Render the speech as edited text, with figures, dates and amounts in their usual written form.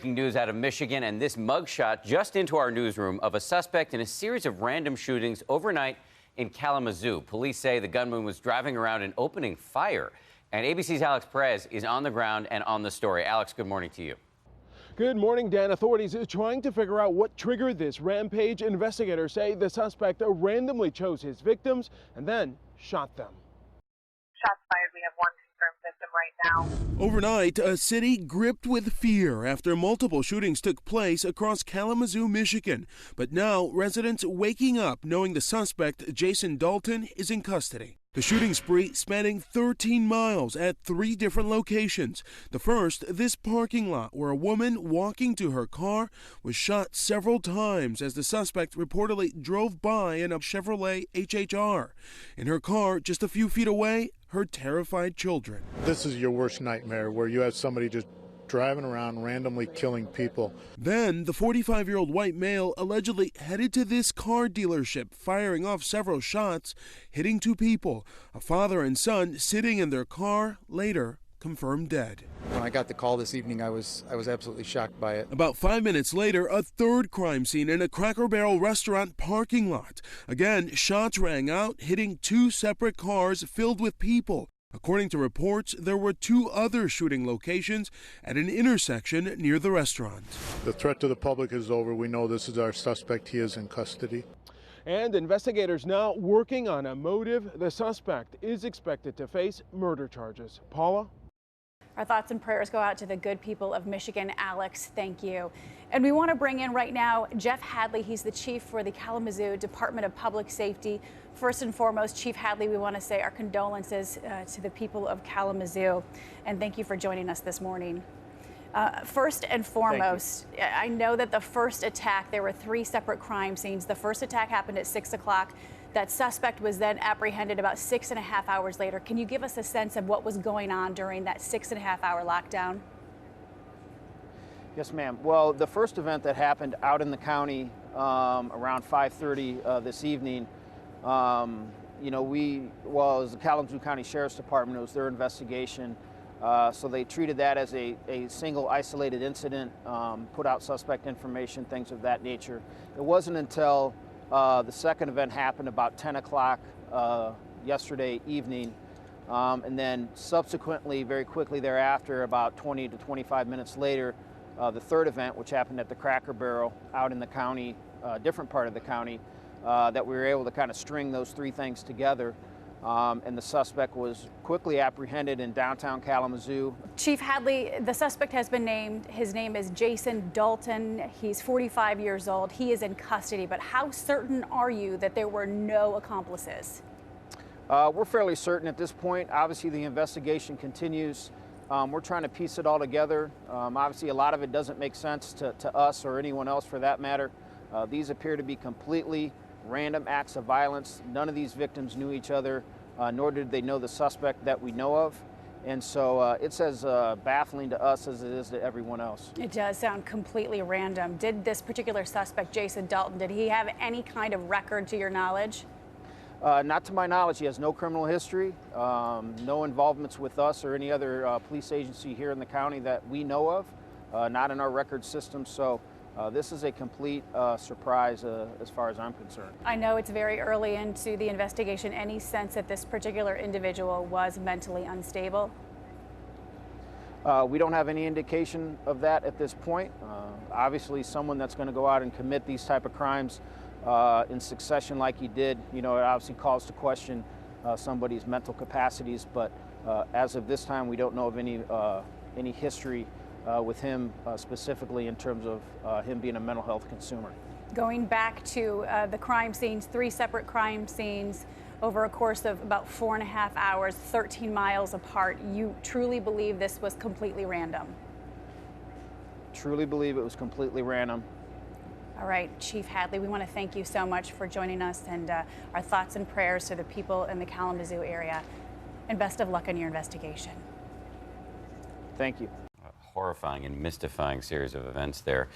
Breaking news out of Michigan, and this mugshot just into our newsroom of a suspect in a series of random shootings overnight in Kalamazoo. Police say the gunman was driving around and opening fire. And ABC's Alex Perez is on the ground and on the story. Alex, good morning to you. Good morning, Dan. Authorities are trying to figure out what triggered this rampage. Investigators say the suspect randomly chose his victims and then shot them. Shots fired. We have one confirmed victim right now. Overnight, a city gripped with fear after multiple shootings took place across Kalamazoo, Michigan. But now, residents waking up knowing the suspect, Jason Dalton, is in custody. The shooting spree spanning 13 miles at 3 different locations. The first, this parking lot where a woman walking to her car was shot several times as the suspect reportedly drove by in a Chevrolet HHR. In her car, just a few feet away, her terrified children. This is your worst nightmare, where you have somebody just driving around randomly killing people. Then the 45-year-old white male allegedly headed to this car dealership, firing off several shots, hitting 2 people, a father and son sitting in their car, later confirmed dead. When I got the call this evening, I was absolutely shocked by it. About 5 minutes later, a third crime scene in a Cracker Barrel restaurant parking lot. Again, shots rang out, hitting 2 separate cars filled with people. According to reports, there were 2 other shooting locations at an intersection near the restaurant. The threat to the public is over. We know this is our suspect. He is in custody. And investigators now working on a motive. The suspect is expected to face murder charges. Paula? Our thoughts and prayers go out to the good people of Michigan. Alex, thank you. And we want to bring in right now Jeff Hadley. He's the chief for the Kalamazoo Department of Public Safety. First and foremost, Chief Hadley, we want to say our condolences to the people of Kalamazoo. And thank you for joining us this morning. First and foremost, I know that the first attack, there were 3 separate crime scenes. The first attack happened at 6 o'clock. That suspect was then apprehended about 6.5 hours later. Can you give us a sense of what was going on during that 6.5 hour lockdown? Yes, ma'am. Well, the first event that happened out in the county around 5:30 this evening, it was the Kalamazoo County Sheriff's Department. It was their investigation. So they treated that as a single isolated incident, put out suspect information, things of that nature. It wasn't until the second event happened about 10 o'clock yesterday evening. And then subsequently, very quickly thereafter, about 20 to 25 minutes later, the third event, which happened at the Cracker Barrel out in the county, different part of the county, that we were able to kind of string those 3 things together. And the suspect was quickly apprehended in downtown Kalamazoo. Chief Hadley, the suspect has been named. His name is Jason Dalton. He's 45 years old. He is in custody. But how certain are you that there were no accomplices? We're fairly certain at this point. Obviously, the investigation continues. We're trying to piece it all together. Obviously, a lot of it doesn't make sense to us or anyone else for that matter. These appear to be completely random acts of violence. None of these victims knew each other, nor did they know the suspect that we know of. And so it's as baffling to us as it is to everyone else. It does sound completely random. Did this particular suspect, Jason Dalton, did he have any kind of record to your knowledge? Not to my knowledge. He has no criminal history, no involvements with us or any other police agency here in the county that we know of, not in our record system. So this is a complete surprise as far as I'm concerned. I know it's very early into the investigation. Any sense that this particular individual was mentally unstable? We don't have any indication of that at this point. Obviously, someone that's going to go out and commit these type of crimes in succession like he did, it obviously calls to question somebody's mental capacities. But as of this time, we don't know of any history with him specifically in terms of him being a mental health consumer. Going back to the crime scenes, 3 separate crime scenes over a course of about 4.5 hours, 13 miles apart. You truly believe this was completely random? Truly believe it was completely random. All right, Chief Hadley, we want to thank you so much for joining us, and our thoughts and prayers to the people in the Kalamazoo area. And best of luck in your investigation. Thank you. A horrifying and mystifying series of events there.